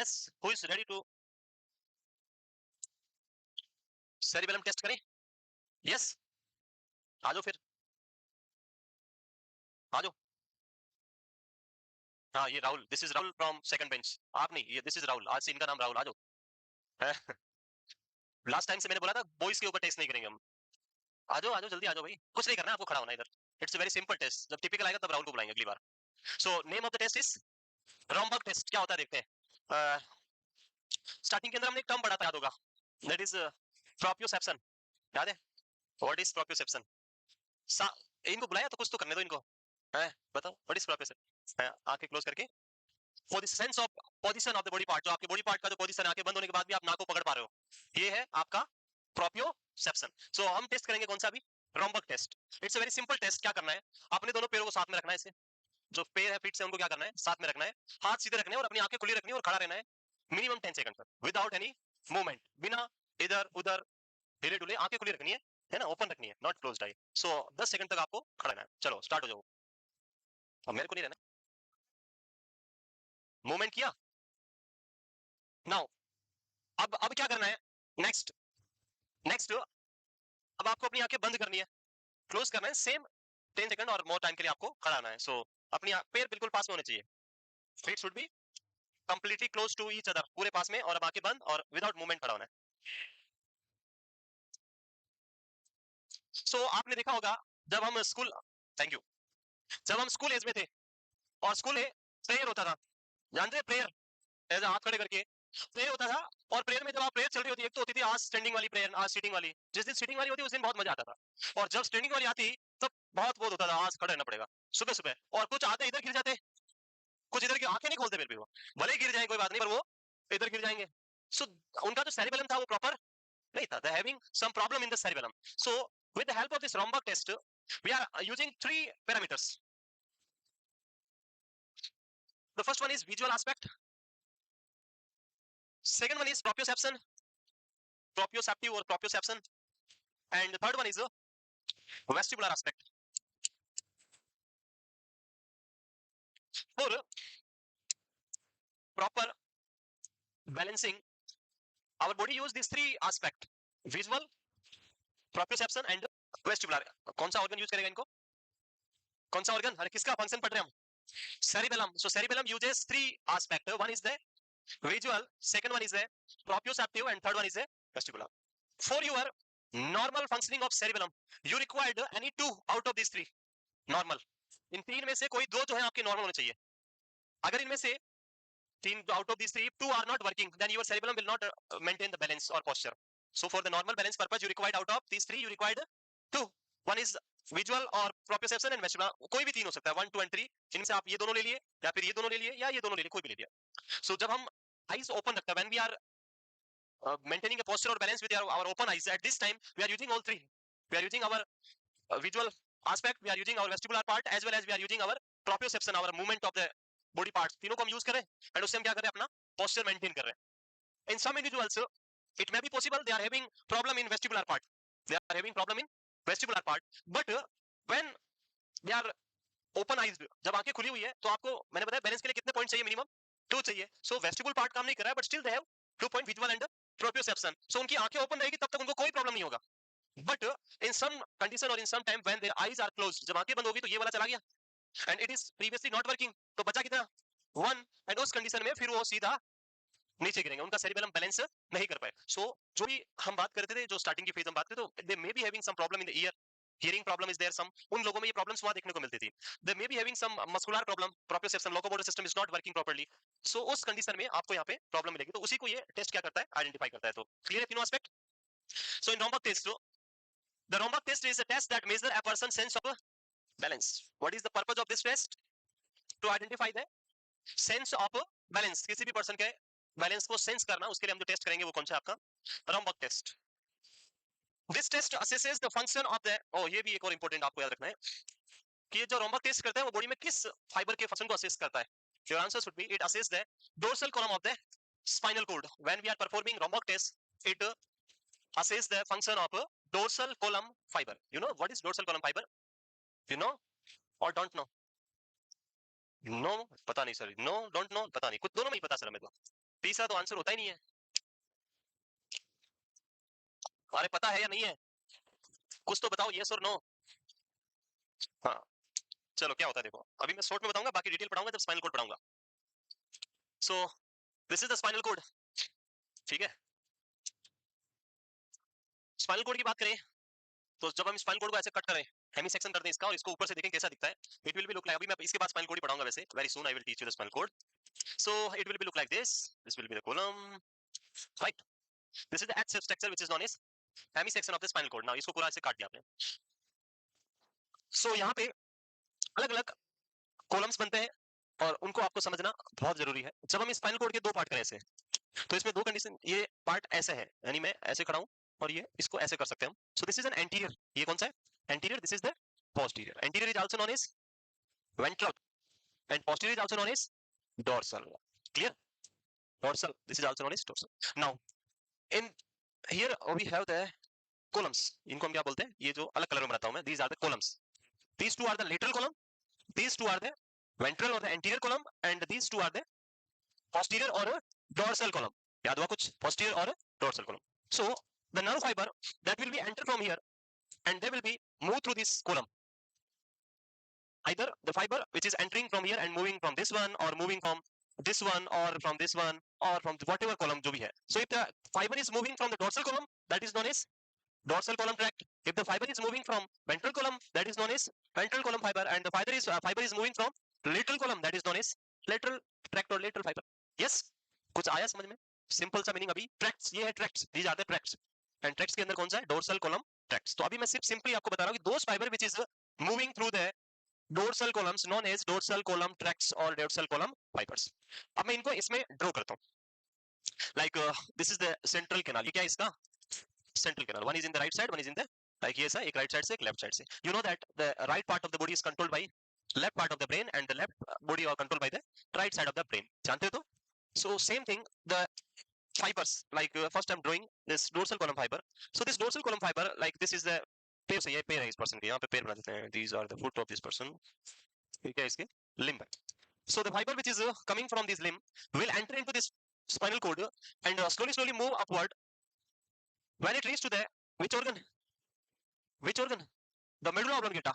Yes, who is ready to cerebellum test करें? Yes, आ जाओ फिर, आ जाओ। हाँ, ये Rahul, this is Rahul from second bench. आप नहीं, ये दिस इज राहुल, आज से इनका नाम राहुल, आ जाओ। लास्ट टाइम से मैंने बोला था बॉयज के ऊपर टेस्ट नहीं करेंगे हम। आ जाओ जल्दी आ जाओ भाई, कुछ नहीं करना, आपको खड़ा होना इधर। इट्स वेरी सिंपल टेस्ट, जब टिपिकल आएगा तब राहुल को बुलाएंगे अगली बार। So name of the test is Romberg test. क्या होता है देखते हैं। स्टार्टिंग के अंदर हमने एक टर्म पढ़ा था, याद होगा, दैट इज प्रोप्रियोसेप्शन। याद है? What is proprioception? इनको बुलाया तो कुछ तो करने दो इनको। है, बताओ व्हाट इज प्रोप्रियोसेप्शन? आंखें क्लोज करके, for the sense of position of the body part, जो आपके बॉडी पार्ट का जो पोजीशन है, आंखें बंद होने के बाद भी आप नाक को पकड़ पा रहे हो, ये है आपका प्रोप्रियोसेप्शन। सो हम टेस्ट करेंगे कौन सा अभी? Romberg test. It's a very simple test. क्या करना है, अपने दोनों पैरों को साथ में रखना है, इसे जो पैर है फिट से उनको क्या करना है, साथ में रखना है, हाथ सीधे रखने हैं और अपनी आंखें खुली रखनी है और खड़ा रहना है मिनिमम 10 सेकंड तक विदाउट एनी मूवमेंट, बिना इधर उधर हिले डुले, आंखें खुली रखनी है ना, ओपन रखनी है, not closed I. So 10 second तक आपको खड़ा रहना है। चलो स्टार्ट हो जाओ। अब मेरे को नहीं रहना, मूवमेंट किया। नाउ अब क्या करना है, नेक्स्ट नेक्स्ट, अब आपको अपनी आंखें बंद करनी है, क्लोज करना है, सेम 10 सेकंड और मोर टाइम के लिए आपको खड़ा रहना है। सो अपनी पैर बिल्कुल पास में होने चाहिए, feet should be completely close to each other, पूरे पास में, और अब आंखें बंद और विदाउट मूवमेंट खड़ा होना है। आपने देखा होगा जब हम स्कूल, थैंक यू, जब हम स्कूल एज में थे और स्कूल में प्रेयर होता था, जानते हैं प्रेयर, ऐसे हाथ खड़े करके प्रेयर होता था। और प्रेयर में जब आप प्रेयर चल रही होती है, एक तो होती थी आज स्टैंडिंग वाली प्रेयर, आज सीटिंग वाली। जिस दिन सीटिंग वाली होती उस दिन बहुत मजा आता था, और जब स्टैंडिंग वाली आती तब बहुत होता था, आज खड़े रहना पड़ेगा सुबह सुबह। और कुछ आते इधर गिर जाते, कुछ इधर की आंखें नहीं खोलते, फिर भी वो भले ही गिर जाए कोई बात नहीं, पर वो इधर गिर जाएंगे। सो उनका जो सेरिबेलम था वो प्रॉपर नहीं था, they having some problem in the cerebellum. So with the help of this Romberg test, we are using three parameters. The first one is visual aspect, second one is proprioception, proprioceptive or proprioception, and the third one is a vestibular aspect. For proper balancing, our body use these three aspect: visual, proprioception and vestibular. कौन सा organ use करेगा इनको? कौन सा organ? अरे किसका function पढ़ रहे हैं हम? Cerebellum. So cerebellum uses three aspect. One is the visual, second one is the proprioceptive, and third one is the vestibular. For your normal functioning of cerebellum, you required any two out of these three normal. इन तीन में से कोई दो जो है आपके normal होने चाहिए। अगर इनमें से तीन out of these three two are not working, then your cerebellum will not maintain the balance or posture. So for the normal balance purpose, you required out of these three, you required two. One is visual or proprioception and vestibular. कोई भी तीन हो सकता है, 1 2 and 3। इनमें से आप ये दोनों ले लिए, या फिर ये दोनों ले लिए, या ये दोनों ले लिए, कोई भी ले लिया। So जब हम eyes open रखते हैं, when we are maintaining a posture or balance with our open eyes, at this time we are using all three. We are using our visual aspect, we are using our vestibular part, as well as we are using our proprioception, our movement of the body parts, तीनों को हम use करें, and उससे हम क्या कर रहे हैं, अपना posture maintain कर रहे हैं। In some individuals it may be possible they are having problem in vestibular part, they are having problem in vestibular part, but when they are open eyes, जब आंखें खुली हुई है, तो आपको मैंने बताया बैलेंस के लिए कितने पॉइंट चाहिए, मिनिमम 2 चाहिए। सो वेस्टिबुल पार्ट काम नहीं कर रहा है, but still they have 2 point visual and proprioception. So उनकी आंखें ओपन रहेगी तब तक उनको कोई प्रॉब्लम नहीं होगा, बट इन सम कंडीशन और in some time when their eyes are closed, जब आंखें बंद होगी तो ये वाला चला गया and it is previously not working, तो बचा कितना, 1। एंड उस कंडीशन में फिर वो सीधा नीचे गिरेंगे, उनका सेरिबेलम बैलेंस नहीं कर पाए। सो जो भी हम बात करते थे, जो स्टार्टिंग की फेज हम बात करते, तो they may be having some problem in the ear, hearing problem is there some, उन लोगों में ये प्रॉब्लम्स वहां देखने को मिलती थी। They may be having some muscular problem, proprioception, locomotor system is not working properly. So उस कंडीशन में आपको यहाँ पे प्रॉब्लम मिलेगी, तो उसी को ये टेस्ट क्या करता है, आइडेंटिफाई करता है। तो क्लियर है तीनों aspect? So in Romberg test, the Romberg test is a test that measure a person sense of balance. What is the purpose of this test? To identify the sense of balance, किसी भी person के balance को sense करना, उसके लिए हम जो test करेंगे वो कौन सा आपका, Romberg test. This test assesses the function of the, ये भी एक और इंपॉर्टेंट आपको याद रखना है कि ये जो रॉम्बक टेस्ट करता है वो बॉडी में किस फाइबर के फंक्शन को असेस करता है। Your answer should be it assess the dorsal column of the spinal cord. When we are performing Romberg test, it assess the function of dorsal column fibre. You know what is dorsal column fibre? You know और don't know? No, पता नहीं sir, no don't know, पता नहीं, कुछ दोनों में ही पता sir मेरे को। तीसरा तो आंसर होता ही नहीं है। अरे पता है या नहीं है, कुछ तो बताओ, यस और नो। हाँ चलो क्या होता है देखो, अभी मैं शॉर्ट में बताऊंगा, बाकी डिटेल पढ़ाऊंगा जब स्पाइनल कोड पढ़ाऊंगा। सो this is the spinal code, ठीक है। स्पाइनल कोड की बात करें तो जब हम स्पाइनल कोड को ऐसे कट करें, हेमी सेक्शन कर दें इसका और इसको ऊपर से देखें कैसा दिखता है, it will be look like, अभी मैं इसके बाद स्पाइनल कोड ही पढ़ाऊंगा वैसे, very soon I will teach you the spinal cord. So it will be look like this will be the column, right. This is the X structure which is known as hemi section of the spinal cord. Now इसको पूरा ऐसे काट दिया आपने। सो यहाँ पे अलग अलग कॉलम्स बनते हैं और उनको आपको समझना बहुत जरूरी है। जब हम स्पाइनल कोड के दो पार्ट करें ऐसे, तो इसमें दो कंडीशन, ये पार्ट ऐसे है, यानी मैं ऐसे खड़ा हूं और ये इसको ऐसे कर सकते हैं हम। सो दिस इज एन एंटीरियर, ये कौन सा है, anterior, this is the posterior. Anterior is also known as ventral and posterior is also known as dorsal. Clear? Dorsal, this is also known as dorsal. Now in here we have the columns, इनको हम क्या बोलते हैं, ये जो अलग colour में बनाता हूं मैं, these are the columns. These two are the lateral column, these two are the ventral or the anterior column, and these two are the posterior or dorsal column. याद हुआ कुछ, posterior or dorsal column. So the nerve fiber that will be enter from here and they will be move through this column, either the fiber which is entering from here and moving from this one, or moving from this one, or from this one, or from whatever column जो भी है. So if the fiber is moving from the dorsal column, that is known as dorsal column tract. If the fiber is moving from ventral column, that is known as ventral column fiber, and the fiber is moving from lateral column, that is known as lateral tract or lateral fiber. Yes, कुछ आया समझ में? Simple सा meaning अभी, tracts, ये है tracts, these are the tracts, and tracts के अंदर कौन सा है, dorsal column tracts. तो अभी मैं सिर्फ सिंपली आपको बता रहा हूँ कि those fiber which is moving through the dorsal columns known as dorsal column tracts or dorsal column fibers. अब मैं इनको इसमें ड्रॉ करता हूँ, like this is the central canal. ये क्या है इसका, central canal. One is in the right side, one is in the, like ये ऐसा, एक right side से एक left side से. You know that the right part of the body is controlled by left part of the brain and the left body are controlled by the right side of the brain. जानते हो तो? So same thing, the fibers, like first I'm drawing this dorsal column fiber. So this dorsal column fiber, like this is the पैर से, ये पैर है इस person के, यहाँ पे पैर बना देते हैं, these are the foot of this person. ठीक है, इसके limb है. So the fiber which is coming from this limb will enter into this spinal cord and slowly move upward. When it reaches to the which organ? Which organ? The medulla oblongata.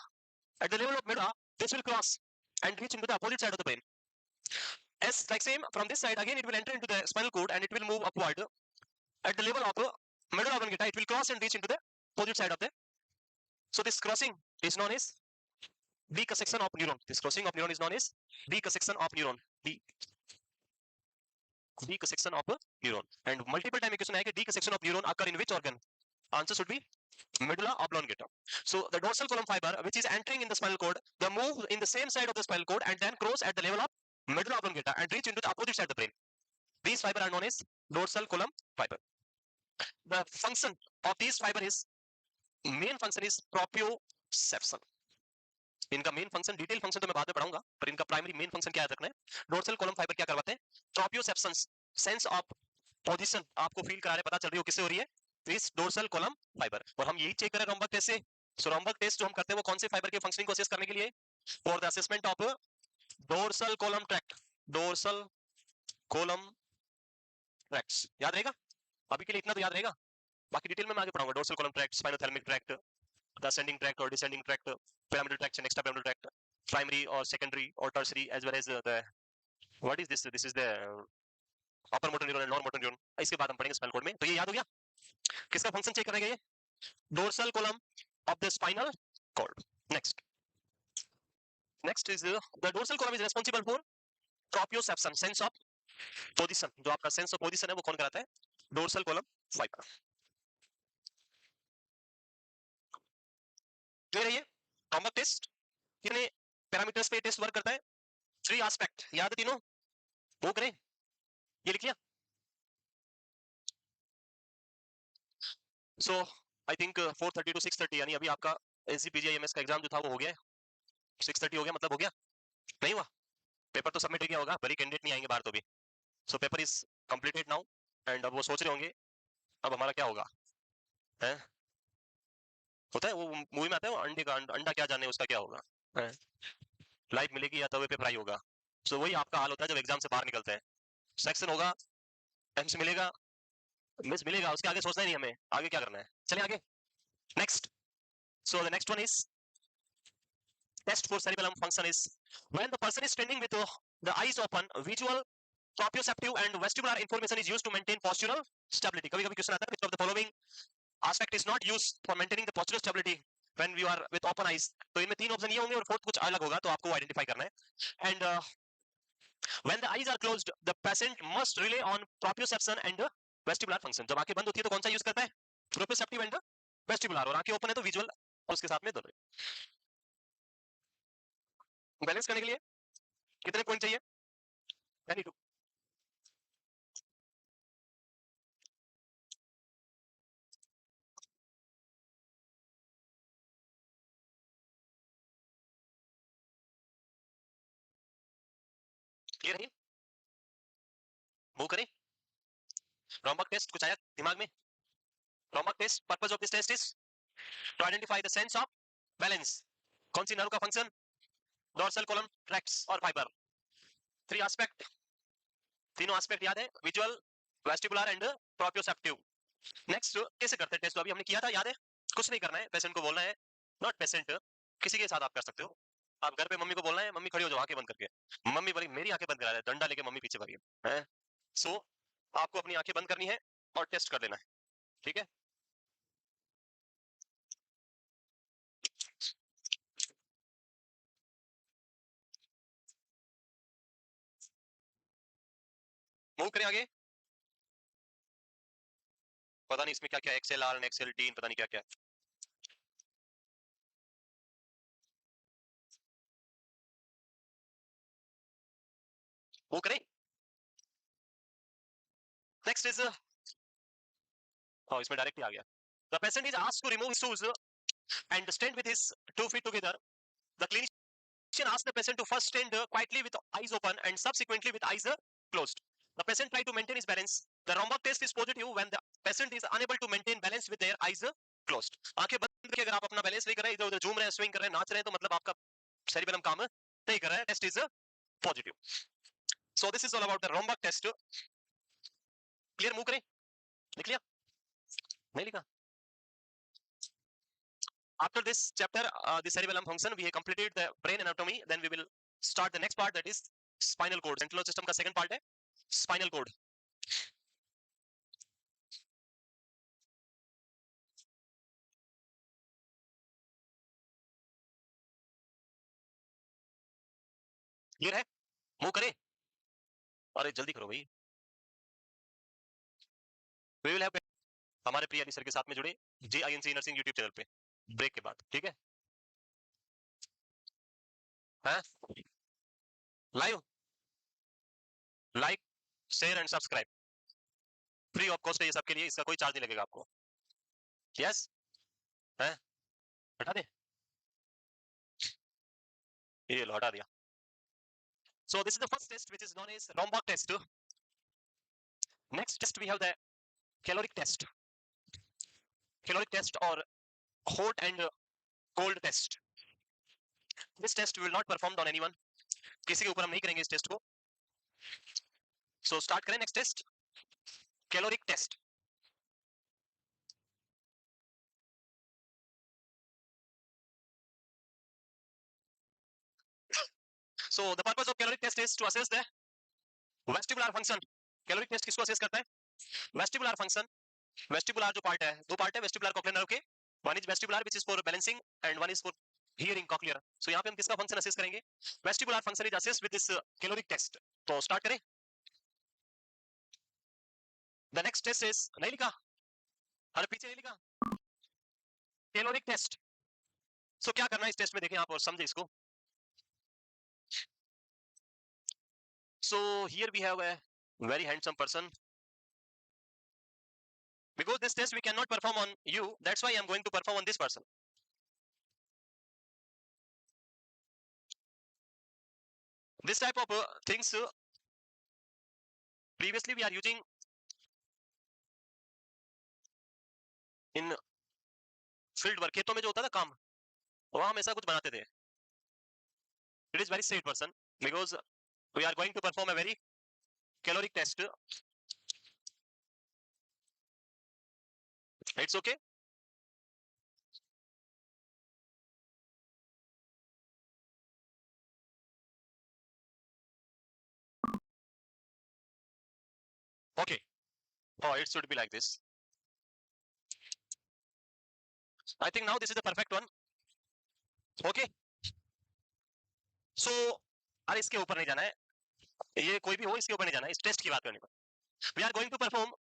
At the level of medulla, this will cross and reach into the opposite side of the brain. As like same from this side, again it will enter into the spinal cord and it will move upward. At the level of medulla oblongata, it will cross and reach into the opposite side of the. So this crossing is known as decussation of neuron. This crossing of neuron is known as decussation of neuron. Decussation of neuron. And multiple time question आएगा, decussation of neuron occur in which organ? Answer should be medulla oblongata. So the dorsal column fiber which is entering in the spinal cord, they move in the same side of the spinal cord and then cross at the level of medulla oblongata and reach into the opposite side of the brain. These fiber are known as dorsal column fiber. The function of these fiber is, main function is proprioception. इनका main function, detail function तो मैं बाद में पढ़ाऊंगा, पर इनका primary main function क्या याद रखना है, डोर्सल कॉलम फाइबर क्या करवाते हैं, प्रोप्रियोसेप्शन, सेंस ऑफ पोजीशन आपको फील करा रहे, पता चल रही हो किससे हो रही है, इस डोर्सल कॉलम फाइबर. और हम यही चेक करें रॉम्बक टेस्ट से. सो रॉम्बक टेस्ट जो हम करते हैं वो कौन से फाइबर के फंक्शनिंग को असेस करने के लिए, for the assessment of dorsal column tract, dorsal column tracts. याद रहेगा, अभी के लिए इतना तो याद रहेगा, बाकी डिटेल में मैं आगे पढ़ाऊंगा. Dorsal column tract, spinothalamic tract, the ascending tract or descending tract, pyramidal tract and extrapyramidal tract, primary or secondary or tertiary, as well as the, what is this, this is the upper motor neuron and non motor neuron. इसके बाद हम पढ़ेंगे spinal cord में. तो ये याद हो गया, किसका फंक्शन चेक करेंगे, ये dorsal column of the spinal cord. Next is the dorsal column is responsible for proprioception, sense of position. जो आपका sense of position है वो कौन कराता है, dorsal column fiber. क्लियर है ये रॉम्बक टेस्ट, कितने पैरामीटर्स पे टेस्ट वर्क करता है, 3 एस्पेक्ट, याद है तीनों, वो करें, ये लिख लिया. सो आई थिंक 4:30 to 6:30, यानी अभी आपका एनसीपीजीआईएमएस का एग्जाम जो था वो हो गया है, 6:30 हो गया, मतलब हो गया नहीं हुआ, पेपर तो सबमिट हो गया होगा, बड़ी कैंडिडेट नहीं आएंगे बाहर तो भी. So paper is completed now and अब वो सोच रहे होंगे अब हमारा क्या होगा, है होता है वो मूवी में आता है वो, अंडे का अंडा क्या जाने उसका क्या होगा, लाइफ मिलेगी या तवे पे फ्राई होगा. सो वही आपका हाल होता है जब एग्जाम से बाहर निकलते हैं. सेक्शन होगा एम्स मिलेगा, मिस मिलेगा, उसके आगे सोचना ही नहीं हमें, आगे क्या करना है। चलिए आगे, next. So the next one is test for cerebellum function is when the person is standing with the eyes open, visual, proprioceptive and vestibular information is used to maintain postural stability. कभी कभी question आता है which of the following aspect is not used for maintaining the postural stability when you are with open eyes. तो इनमें तीन option ये होंगे और फोर्थ कुछ अलग होगा, तो आपको आइडेंटिफाई करना है। And when the eyes are closed, the patient must rely on proprioception and vestibular function. जब आंखें बंद होती है तो कौन सा यूज करता है? proprioceptive and vestibular, और आंखें ओपन है तो विजुअल और उसके साथ में दोनों। बैलेंस करने के लिए कितने पॉइंट चाहिए? 22। क्लियर है? मूव करें। रॉम्बक टेस्ट कुछ आया दिमाग में? Romberg test, purpose of this test is to identify the sense of balance. कौन सी नर्व का फंक्शन? डोर्सल कॉलम, ट्रैक्ट्स और फाइबर। थ्री एस्पेक्ट, तीनों एस्पेक्ट याद है, visual, vestibular and proprioceptive. Next कैसे करते हैं टेस्ट? तो अभी हमने किया था, याद है? कुछ नहीं करना है, पेशेंट को बोलना है, नॉट पेशेंट, किसी के साथ आप कर सकते हो। आप घर पे मम्मी को बोलना है, मम्मी खड़ी हो जाओ आंखें बंद करके। मम्मी बोली मेरी आंखें बंद करा रहा है, डंडा लेके मम्मी पीछे भागी है। सो आपको अपनी आंखें बंद करनी है और टेस्ट कर लेना है, ठीक है? मूव करें आगे। पता नहीं इसमें क्या क्या एक्सेल आर एक्सेल टी, पता नहीं क्या क्या। मूव करें। नेक्स्ट इज, oh इसमें डायरेक्ट ही आ गया। The patient is asked to remove his shoes and stand with his 2 feet together. The clinician asks the patient to first stand quietly with eyes open and subsequently with eyes closed. The patient try to maintain his balance. The Romberg test is positive when the patient is unable to maintain balance with their eyes closed. आंखें बंद करके अगर आप अपना balance नहीं कर रहे, इधर उधर झूम रहे हैं, स्विंग कर रहे हैं, नाच रहे हैं, तो मतलब आपका सेरिबेलम काम नहीं कर रहा है, test is positive. So this is all about the Romberg test. Clear? Move करें। लिख लिया? नहीं लिखा? After this chapter, the cerebellum function, we have completed the brain anatomy. Then we will start the next part, that is spinal cord. Central system का second part है spinal cord. Clear है? Move करें। अरे जल्दी करो भाई। We will have हमारे प्रिय सर के साथ में जुड़े JINC नर्सिंग यूट्यूब चैनल पे ब्रेक के बाद, ठीक है? हैं? Live, like, share and subscribe free of cost है ये सबके लिए, इसका कोई चार्ज नहीं लगेगा आपको। यस? हैं? हटा दे, ये लो हटा दिया। So this is the first test which is known as Romberg test. Next test we have the caloric test. Caloric test or hot and cold test. This test we will not performed on anyone. किसी के ऊपर हम नहीं करेंगे इस test को। So start करें next test. Caloric test. So the purpose of caloric test is to assess the vestibular function. Caloric test किसको assess करता है? Vestibular function. Vestibular जो part है, दो part है vestibular cochlear nerve के. One is vestibular which is for balancing and one is for hearing cochlear. So यहाँ पे हम किसका function assess करेंगे? Vestibular function is assessed with this caloric test. तो start करें. The next test is, नहीं लिखा? अरे पीछे नहीं लिखा? Caloric test. So क्या करना है इस टेस्ट में, देखें आप और समझे इसको। So here we have a very handsome person. Because this test we cannot perform on you, that's why I am going to perform on this person. This type of things previously we are using in field work. खेतों में जो होता था काम, वहां हम ऐसा कुछ बनाते थे. It is very straight person because we are going to perform a very caloric test. It's okay. Okay. Oh, it should be like this. I think now this is the perfect one. Okay. So, अरे इसके ऊपर नहीं जाना है, ये कोई भी हो इसके ऊपर नहीं जाना है, इस टेस्ट की बात करने पर. We are going to perform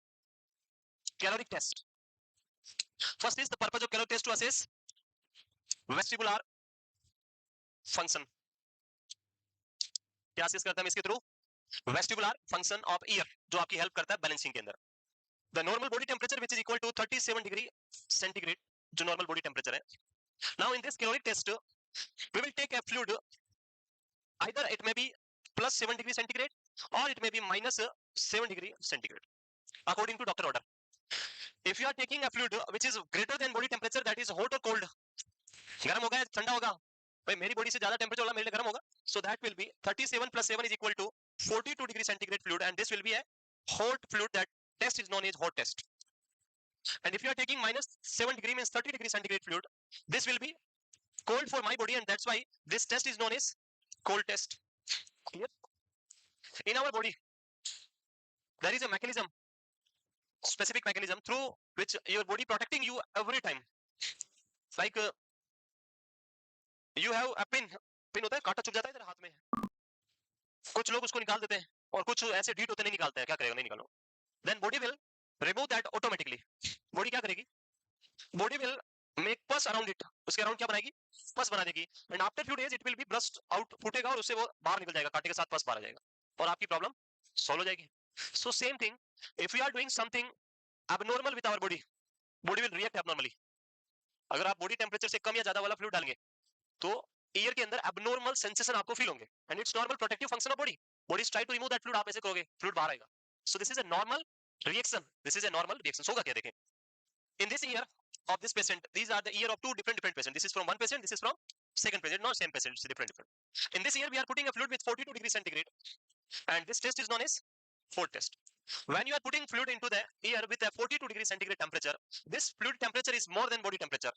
caloric test. First is the purpose of caloric test to assess vestibular function. क्या असेस करता है हम इसके थ्रू? वेस्टिबुलर फंक्शन ऑफ ईयर, जो आपकी हेल्प करता है बैलेंसिंग के अंदर. The normal body temperature which is equal to 37 degree centigrade, जो नॉर्मल बॉडी टेम्परेचर है. Now in this caloric test we will take a fluid, either it may be +7 degree centigrade और it may be -7 degree centigrade according to doctor order. If you are taking a fluid which is greater than body temperature, that is hot और cold, गर्म होगा या ठंडा होगा, भाई मेरी body से ज्यादा टेम्परेचर होगा, मेरे लिए गर्म होगा, so that will be 37 + 7 is equal to 42 degree centigrade fluid, and this will be a hot fluid. That test is known as hot test. And if you are taking -7 degree means 30 degree centigrade fluid, this will be cold for my body, and that's why this test is known as cold test. Clear? In our body there is a mechanism, specific mechanism through which your body protecting you every time. Like you have a pin होता है, कांटा चुभ जाता है इधर हाथ में, कुछ लोग उसको निकाल देते हैं और कुछ ऐसे ढीठ होते नहीं निकालते हैं, क्या करेगा, नहीं निकालो. Then body will remove that automatically. Body क्या करेगी? Body will make pus around it, उसके अराउंड क्या बनाएगी? पस बना देगी. And after few days it will be burst out, फूटेगा और उससे वो बाहर निकल जाएगा, कांटे के साथ पस बाहर आ जाएगा और आपकी प्रॉब्लम सॉल्व हो जाएगी. So same thing, if you are doing something abnormal with our body, body will react abnormally. अगर आप बॉडी टेम्परेचर से कम या ज्यादा वाला फ्लूइड डालेंगे तो ईयर के अंदर एबनॉर्मल सेंसेशन आपको फील होंगे, and it's normal protective function of body. Body try to remove that fluid, आप ऐसे करोगे फ्लूइड बाहर आएगा. So this is a normal reaction, this is a normal reaction. होगा क्या देखें. In this ear of this patient, these are the ear of two different patients. This is from one patient, this is from second patient, not same patient, it's different. In this ear we are putting a fluid with 42 degrees centigrade, and this test is known as Ford test. When you are putting fluid into the ear with a 42 degrees centigrade temperature, this fluid temperature is more than body temperature,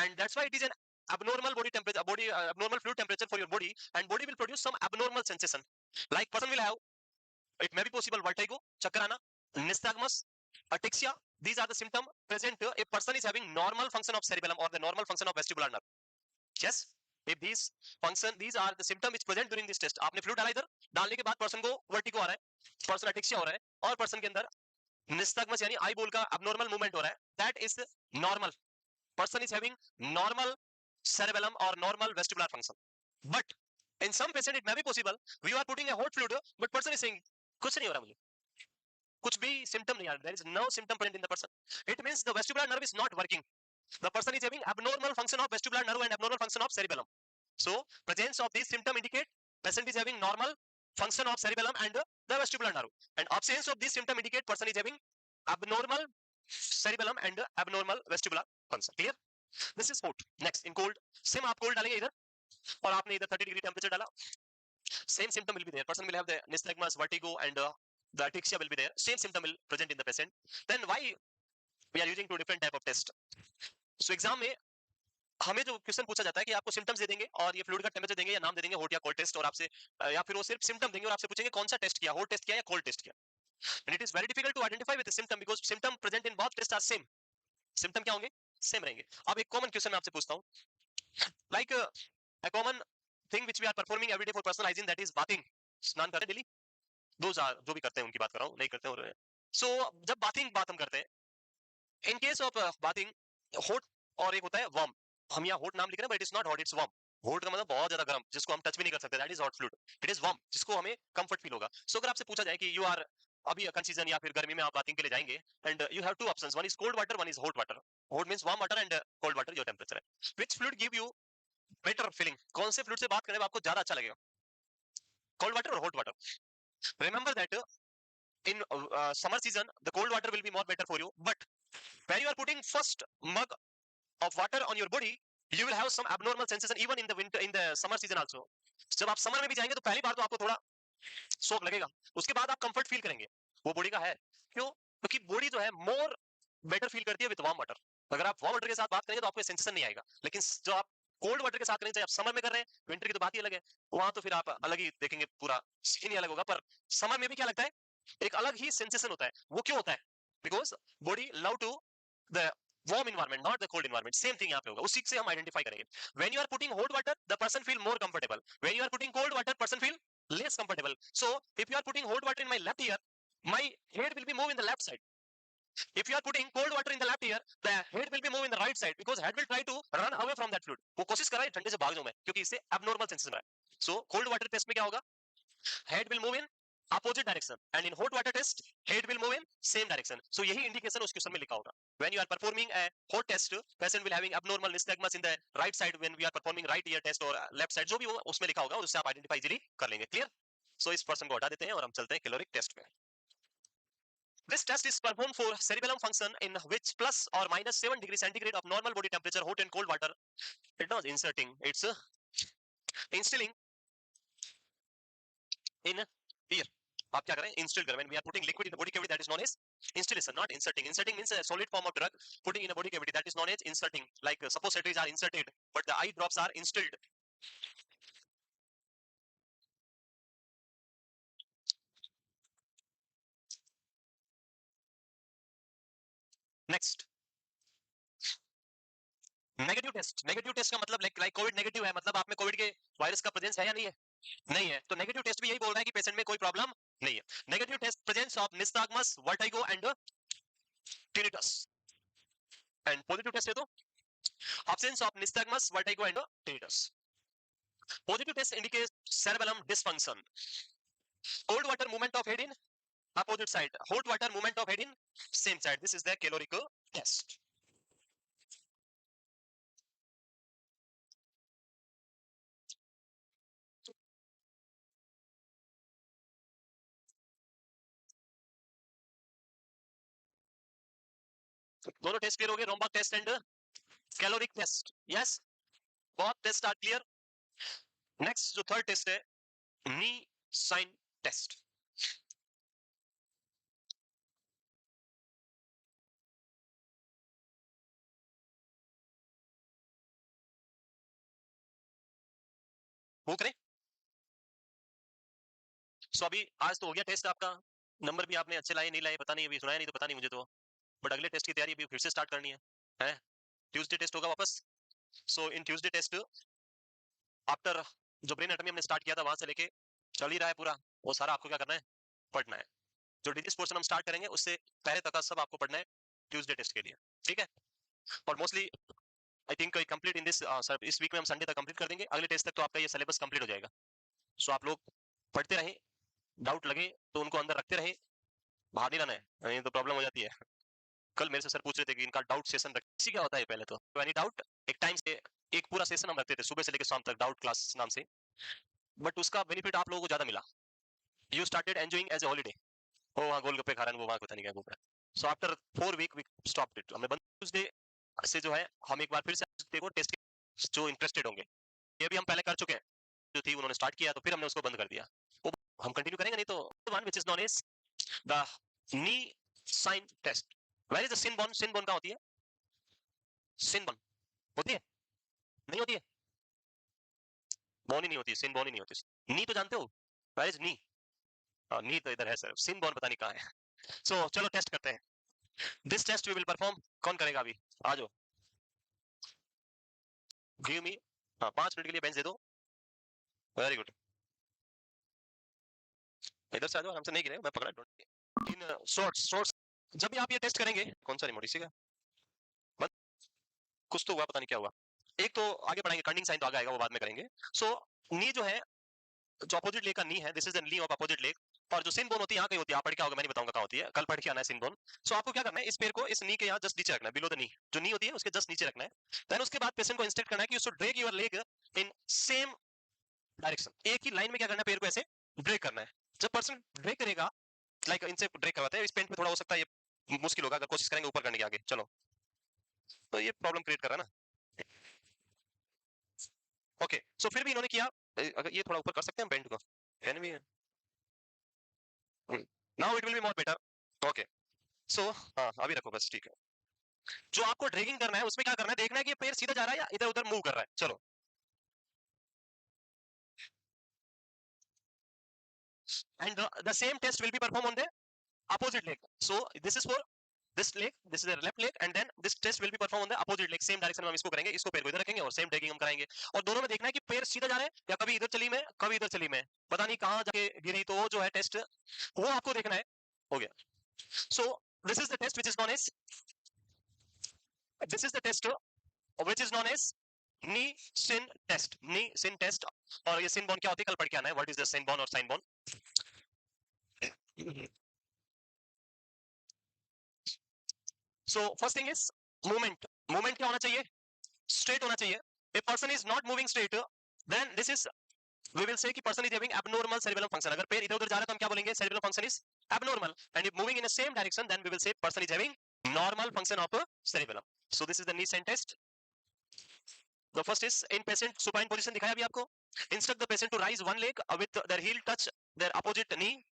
and that's why it is an abnormal body temperature, abnormal fluid temperature for your body, and body will produce some abnormal sensation. Like person will have, it may be possible vertigo, chakrana, nystagmus, ataxia. These are the symptoms present. A person is having normal function of cerebellum or the normal function of vestibular nerve. Yes, if these function, these are the symptoms which present during this test. आपने fluid डाला इधर, डालने के बाद person को vertigo आ रहा है, person ataxia हो रहा है, और पर्सन के अंदर निस्तगमस यानी आई बोल का abnormal movement हो रहा है. That is normal. Person is having normal cerebellum or normal vestibular function. But in some patient it may be possible, we are putting a hot fluid, but person is saying कुछ नहीं हो रहा मुझे, कुछ भी symptom नहीं आ रहा, there is no symptom present in the person. It means the vestibular nerve is not working. The person is having abnormal function of vestibular nerve and abnormal function of cerebellum. So presence of these symptom indicate patient is having normal function of cerebellum and the vestibular nerve, and absence of this symptom indicate person is having abnormal cerebellum and abnormal vestibular function. Clear? This is hot. Next, in cold, same आप cold डालेंगे इधर और आपने इधर 30 degree temperature डाला, same symptom will be there. Person will have the nystagmus, vertigo, and the ataxia will be there. Same symptom will present in the patient. Then why we are using two different type of test? So exam में हमें जो question पूछा जाता है कि आपको symptoms दे देंगे और ये फ्लूइड का टेम्परेचर देंगे या नाम दे देंगे हॉट या कोल्ड टेस्ट, और आपसे या फिर वो सिर्फ सिम्टम देंगे और आपसे पूछेंगे कौन सा टेस्ट किया, हॉट टेस्ट किया या कोल्ड टेस्ट किया. And it is very difficult to identify with the symptom because symptom present in both tests are same. Symptom क्या होंगे? सेम रहेंगे. अब एक कॉमन क्वेश्चन मैं आपसे पूछता हूँ, like a common thing which we are performing every day for personal hygiene, that is bathing. स्नान करते डेली, those are जो भी करते हैं उनकी बात कर रहा हूँ, नहीं करते हैं. So जब bathing बात हम करते हैं, in case of bathing, hot और एक होता है warm. हम यहाँ hot नाम लिख रहे हैं but it is not hot, it's warm. hot का मतलब बहुत ज्यादा गर्म, जिसको हम टच भी नहीं कर सकते, that is hot fluid. It is warm, जिसको हमें comfort feel होगा. So अगर आपसे पूछा जाए कि you are अभी कंसीजन या फिर गर्मी में आप बाथिंग के लिए जाएंगे, and you have two options, one is cold water, one is hot water. Hot means warm water and cold water your temperature है. Which fluid give you better feeling? कौन से fluid से बात करने में आपको ज्यादा अच्छा लगेगा, cold water or hot water? Remember that in summer season the cold water will be more better for you, but when you are putting first mug of water on your body, you will have some abnormal sensation even in the winter, in the summer season also. जब आप summer में भी जाएंगे तो पहली बार तो आपको थोड़ा शौक लगेगा, उसके बाद आप कंफर्ट फील करेंगे. वो बॉडी का है, क्यों? क्योंकि बॉडी जो है मोर बेटर फील करती है विद वार्म वाटर। अगर आप वार्म वाटर के साथ बात करेंगे तो आपको सेंसेशन नहीं आएगा, लेकिन जो आप कोल्ड वाटर के साथ करेंगे, चाहे आप समर में कर रहे हैं, विंटर की तो बात ही अलग है, वहां तो फिर आप अलग ही देखेंगे, पूरा सीन ही अलग होगा। पर समर में भी क्या लगता है, एक अलग ही सेंसेशन होता है। वो क्यों होता है? Because body love to the warm environment, not the cold environment. Same thing यहाँ पे होगा, उसी से हम आइडेंटिफाई करेंगे। When you are putting hot water, the person feel more comfortable. When you are putting cold water, person feel less comfortable. So if you are putting hot water in my left ear, my head will be moving in the left side. If you are putting cold water in the left ear, the head will be moving in the right side, because head will try to run away from that fluid. वो कोशिश कर रहा है ठंडे से भाग जाऊं मैं, क्योंकि इससे abnormal sensation है। So cold water test में क्या होगा, head will move in opposite direction, and in hot water test head will move in same direction. So यही इंडिकेशन उस क्वेश्चन में लिखा होगा। When you are performing a hot test, patient will having abnormal nystagmus in the right side when we are performing right ear test or left side, जो भी हो उसमें लिखा होगा, उससे आप आइडेंटिफाई इजीली कर लेंगे। क्लियर? सो इस पर्सन को हटा देते हैं और हम चलते हैं कैलोरिक टेस्ट पे। This test is performed for cerebellum function, in which plus or minus 7 degrees centigrade of normal body temperature, hot and cold water, it was inserting, it's instilling in ear. आप क्या करें, instill करें। When we are putting liquid in the body cavity, that is known as installation, not inserting. Inserting means a solid form of drug putting in a body cavity, that is known as inserting. Like suppositories are inserted, but the eye drops are instilled. Next, negative test. Negative test का मतलब like Covid negative है, मतलब आप में Covid के virus का presence है या नहीं है? नहीं है। तो नेगेटिव टेस्ट भी यही बोल रहा है कि पेशेंट में कोई प्रॉब्लम नहीं है। Negative test presence of nystagmus, vertigo and tinnitus. And positive test है तो absence of nystagmus, vertigo and tinnitus. Positive test indicates cerebellum dysfunction. Cold water movement of head in opposite side, hot water movement of head in same side. This is the caloric test. दोनों test clear हो गए, Romberg test and caloric test. Yes, बहुत test are clear. Next जो third test है, knee sign test. वो करें। सो अभी आज तो हो गया टेस्ट आपका, नंबर भी आपने अच्छे लाए नहीं लाए पता नहीं, अभी सुनाया नहीं तो पता नहीं मुझे तो, बट अगले टेस्ट की तैयारी अभी फिर से स्टार्ट करनी है? ट्यूसडे टेस्ट होगा वापस। सो इन ट्यूसडे टेस्ट आफ्टर जो ब्रेन एनाटॉमी हमने स्टार्ट किया था वहां से लेके चल ही रहा है पूरा, वो सारा आपको क्या करना है, पढ़ना है। जो डिजीज पोर्शन हम स्टार्ट करेंगे उससे पहले तक का सब आपको पढ़ना है ट्यूसडे टेस्ट के लिए, ठीक है? और mostly I think complete in this sir, इस वीक में हम संडे तक कंप्लीट कर देंगे, अगले टेस्ट तक तो आपका ये सिलेबस कंप्लीट हो जाएगा। सो आप लोग पढ़ते रहें, डाउट लगे तो उनको अंदर रखते रहे, बाहर नहीं लाना है, नहीं तो प्रॉब्लम हो जाती है। कल मेरे से सर पूछ रहे थे कि इनका डाउट सेशन रखी क्या होता है पहले तो एनी डाउट, एक टाइम से एक पूरा सेशन हम रखते थे सुबह से लेकर शाम तक, डाउट क्लास नाम से, बट उसका बेनिफिट आप लोगों को ज्यादा मिला। You started enjoying as a holiday. वो वहाँ गोलगप्पे खा रहे हैं, वो वहाँ पता नहीं क्या घूम रहा है। So after 4 week we stopped it. हमने बंद ट्यूसडे से जो है हम एक बार फिर से देखो टेस्ट जो इंटरेस्टेड होंगे, ये भी हम पहले कर चुके हैं, जो थी उन्होंने स्टार्ट किया तो फिर हमने उसको बंद कर दिया, वो हम कंटिन्यू करेंगे नहीं तो। One which is known as the knee sign test. Where is the shin bone? Shin bone कहाँ होती है? सिन बोन होती है? नहीं होती है, बोन ही नहीं होती, सिन बोन ही नहीं होती। नी तो जानते हो, वेयर इज नी? नी तो इधर है सर, सिन बोन पता नहीं कहाँ है। सो चलो टेस्ट करते हैं। This test we will perform. कौन करेगा अभी? आ जाओ, गिव मी। हाँ, 5 मिनट के लिए बेंच दे दो। वेरी गुड, इधर से आ जाओ, आराम से नहीं गिरे, मैं पकड़ा। इन शॉर्ट्स शॉर्ट्स जब भी आप ये टेस्ट करेंगे, कौन सा रिमोट इसी का? कुछ तो हुआ, पता नहीं क्या हुआ। एक तो आगे पढ़ाएंगे, कर्निंग साइन तो आगे आएगा, वो बाद में करेंगे। सो नी जो है, जो अपोजिट लेग का नी है, this is the knee of opposite leg. और जो सिन बोन होती है यहाँ कहीं होती है, आप पढ़ के आओगे, मैं नहीं बताऊंगा कहाँ होती है, कल पढ़ के आना है सिन बोन। सो आपको क्या करना है, इस पैर को इस नी के यहाँ जस्ट नीचे रखना है, बिलो द नी। जो नी होती है उसके जस्ट नीचे रखना है। देन उसके बाद पेशेंट को इंस्ट्रक्ट करना है कि you should drag your leg in same direction, एक ही लाइन में क्या करना है, पैर को ऐसे ड्रैग करना है। जब पर्सन ड्रैग करेगा, लाइक इनसे ड्रैग करवाते हैं, इस पेंट में थोड़ा हो सकता है ये मुश्किल होगा, अगर कोशिश करेंगे ऊपर करने के आगे, चलो तो ये प्रॉब्लम क्रिएट कर रहा है ना। ओके, सो फिर भी इन्होंने किया, अगर ये थोड़ा ऊपर कर सकते हैं हम पेंट को, फैन भी है। Now it will be more better. Okay, so हाँ अभी रखो बस, ठीक है। जो आपको ड्रैगिंग करना है उसमें क्या करना है, देखना है कि पैर सीधा जा रहा है या इधर उधर मूव कर रहा है. चलो, and the same test will be performed on the opposite leg. So this is for this leg, this is the left leg, and then this test will be performed on the opposite leg. Same direction में हम इसको करेंगे, इसको पैर को इधर रखेंगे और सेम ड्रैगिंग हम कराएंगे. और दोनों में देखना है कि पैर सीधा जा रहा है या कभी इधर चली मैं, कभी इधर चली मैं, पता नहीं कहां जाके गिरी. तो जो है टेस्ट वो आपको देखना है. हो गया. So this is the test which is known as, this is the test which is known as knee sin test. knee sin test. और ये sin bone क्या होती है कल पढ़ के आना है, what is the sin bone और sin bone. So first thing is movement. movement क्या होना चाहिए, straight होना चाहिए. if person is not moving straight, then this is, we will say कि person is having abnormal cerebellum function. अगर पैर इधर उधर जा रहा है तो हम क्या बोलेंगे, cerebellum function is abnormal. and if moving in the same direction, then we will say person is having normal function of cerebellum. So this is the knee sin test. The first is in patient supine position दिखाया अभी आपको. Instruct the patient to rise one leg with their heel touch their opposite knee,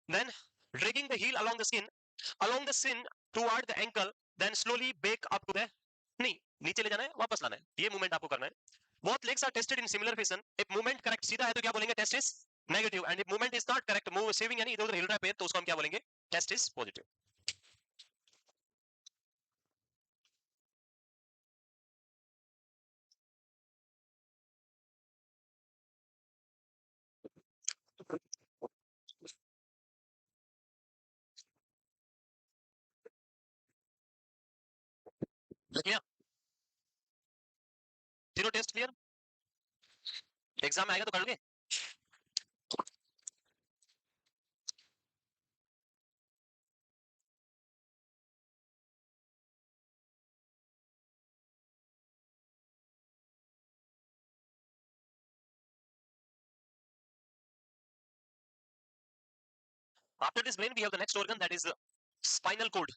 then dragging the heel along the skin toward the ankle, then slowly back up to the knee. नीचे ले जाना है, वापस लाना है, ये movement आपको करना है. Both legs are tested in similar fashion. if movement correct सीधा है तो क्या बोलेंगे, test is negative. and if movement is not correct, move saving यानी इधर उधर हिल रहा है पैर, तो उसको हम क्या बोलेंगे, test is positive. लिया, तीनों टेस्ट क्लियर. एग्जाम आएगा तो कर लोगे. After this brain, we have the next organ, that is spinal cord.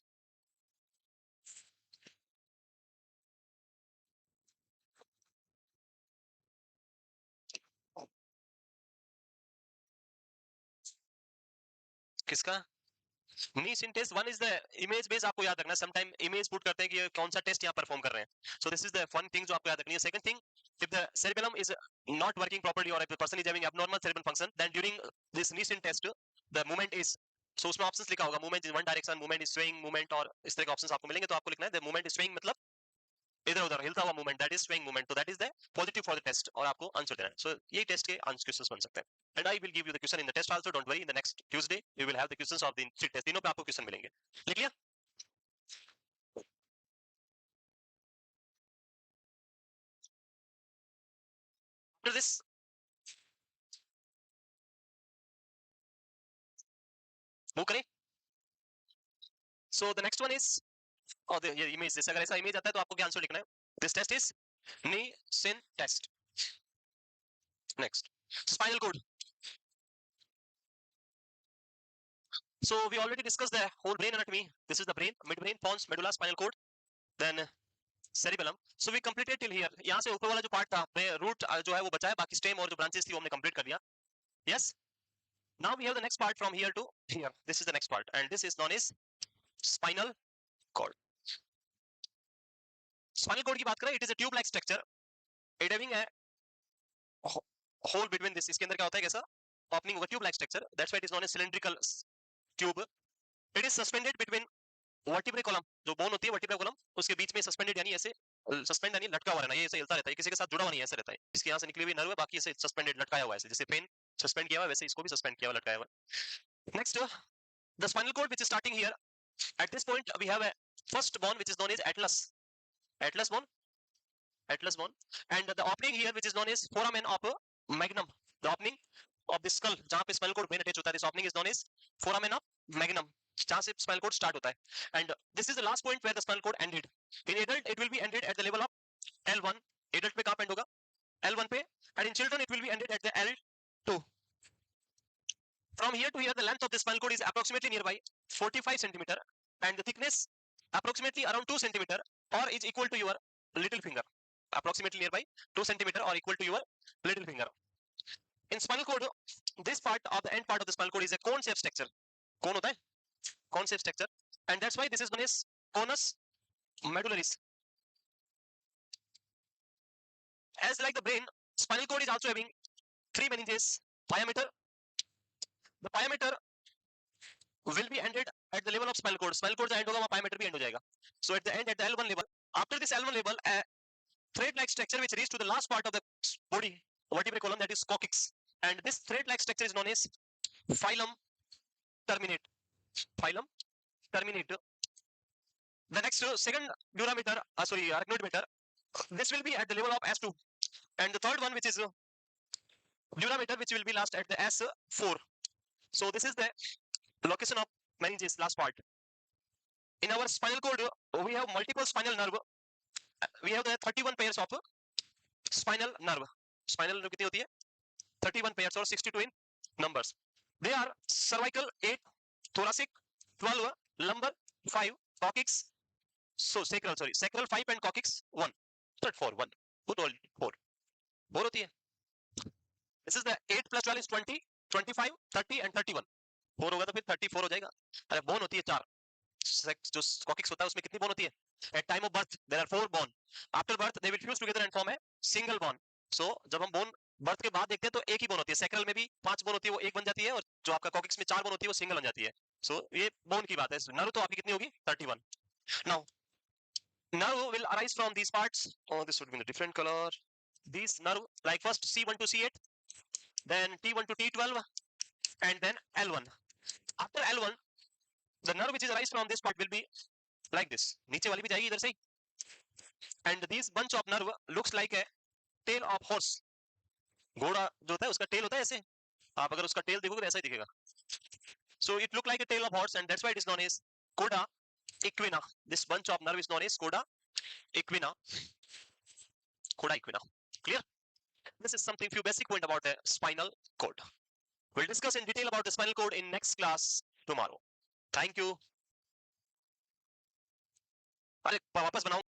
किसका, नी सिन test. One is the image base, आपको याद रखना. समटाइम इमेज पुट करते हैं कि कौन सा टेस्ट यहाँ परफॉर्म कर रहे हैं. So this is the fun thing जो आपको याद रखनी है. Second thing, if the cerebellum is not working properly or if the person is having abnormal cerebral function, then during this knee sin test the movement is, so उसमें options लिखा होगा, movement in one direction, movement is swaying movement, और इस तरह के options आपको मिलेंगे. तो आपको लिखना है the movement is swaying मतलब इधर उधर हिलता हुआ movement, that is swing movement. तो that is the positive for the test, और आपको आंसर देना है. सो ये टेस्ट के आंसर क्वेश्चंस बन सकते हैं. And I will give you the question in the test also, don't worry. In the next Tuesday you will have the questions of the three test, तीनों पे आपको क्वेश्चन मिलेंगे. लिख लिया. आफ्टर दिस, मूव करें. So the next one is, और ये image, जैसे अगर ऐसा इमेज आता है तो आपको क्या आंसर लिखना है. This test is knee sin test. Next, spinal cord. So we already discussed the whole brain anatomy. This is the brain, midbrain, pons, medulla, spinal cord, then cerebellum. So we completed till here. यहाँ से ऊपर वाला जो part था, root जो है वो बचा है, बाकी स्टेम और जो ब्रांचेस थी वो हमने कंप्लीट कर दिया. Yes. Now we have the next part from here to here. This is the next part, and this is known as spinal cord. Spinal cord की बात करें, it is a tube-like structure. It having a hole between this. इसके अंदर क्या होता है, कैसा opening होगा, tube-like structure. That's why it is known as cylindrical tube. It is suspended between vertebrae column, जो बोन होती है वर्टिब्रे कॉलम, उसके बीच में सस्पेंडेड यानी ऐसे, सस्पेंड यानी लटका हुआ रहना, ये ऐसे हिलता रहता है, किसी के साथ जुड़ा हुआ नहीं, ऐसे रहता है. इसके यहाँ से निकली हुई नर्व है, बाकी ऐसे सस्पेंडेड लटकाया हुआ है, ऐसे जैसे पेन सस्पेंड किया हुआ है वैसे इसको भी सस्पेंड किया हुआ लटकाया हुआ. Next, the spinal cord which is starting here. At this point we have a first bone which is known as atlas. Atlas bone, atlas bone. And the opening here which is known as foramen of magnum. The opening of the skull, जहां पे spinal cord brain attach होता है, this opening is known as foramen of magnum, जहां से spinal cord start होता है. And this is the last point where the spinal cord ended. In adult it will be ended at the level of L1. Adult पे कहां पे end होगा, L1 पे. And in children it will be ended at the L2. From here to here the length of the spinal cord is approximately nearby 45 centimeter, and the thickness approximately around 2 centimeter or is equal to your little finger. Approximately nearby 2 centimeter or equal to your little finger. In spinal cord, this part of the end part of the spinal cord is a cone shaped structure. कौन होता है, cone shaped structure, and that's why this is known as conus medullaris. As like the brain, spinal cord is also having three meninges. Pyometer. The pyometer will be ended at the level of spinal cord. Spinal cord end होगा वहाँ pyometer भी end हो जाएगा. So at the end, at the L1 level, after this L1 level, a thread-like structure which reaches to the last part of the body, vertebrate column, that is coccyx. And this thread-like structure is known as phylum terminate. Phylum terminate. The next second durameter, arachnoid meter, this will be at the level of S2. And the third one, which is durameter, which will be last at the S4. So this is the location of meninges, last part. In our spinal cord, we have multiple spinal nerve. We have the 31 pairs of spinal nerve. Spinal nerve कितनी होती है? 31 pairs or 62 in numbers. They are cervical 8, thoracic 12, lumbar 5, coccyx. So sacral 5 and coccyx 1. Third 4 1. Who told 4? 4 होती है. This is the 8 plus 12 is 20, 25, 30 and 31. 4 होगा तो फिर 34 हो जाएगा. अरे bone होती है 4. जो coccyx होता है उसमें कितनी bone होती है? At time of birth there are 4 bone. After birth they will fuse together and form a single bone. So जब हम bone बर्थ के बाद देखते हैं तो एक ही बोन होती है. सैक्रल में भी 5 बोन होती है, वो एक बन जाती है, और जो आपका कॉकिक्स में 4 बोन होती है वो सिंगल बन जाती है. सो ये बोन की बात है. नर्व तो आपकी कितनी होगी? 31. Now nerve will arise from these parts. Oh, this would be in a different color. These nerve, like first C1 to C8, then T1 to T12, and then L1. After L1, the nerve which is arise from this part will be like this. नीचे वाली भी जाएगी इधर से. And this bunch of nerve looks like a tail of horse. घोड़ा जो होता है उसका टेल होता है ऐसे. आप अगर उसका टेल देखोगे वैसा ही दिखेगा. So it look like a tail of horse, and that's why it is known as coda equina. This bunch of nerve is known as coda equina. Coda equina. Clear? This is something, few basic point about the spinal cord. We'll discuss in detail about the spinal cord in next class tomorrow. Thank you. अरे वापस बनाओ.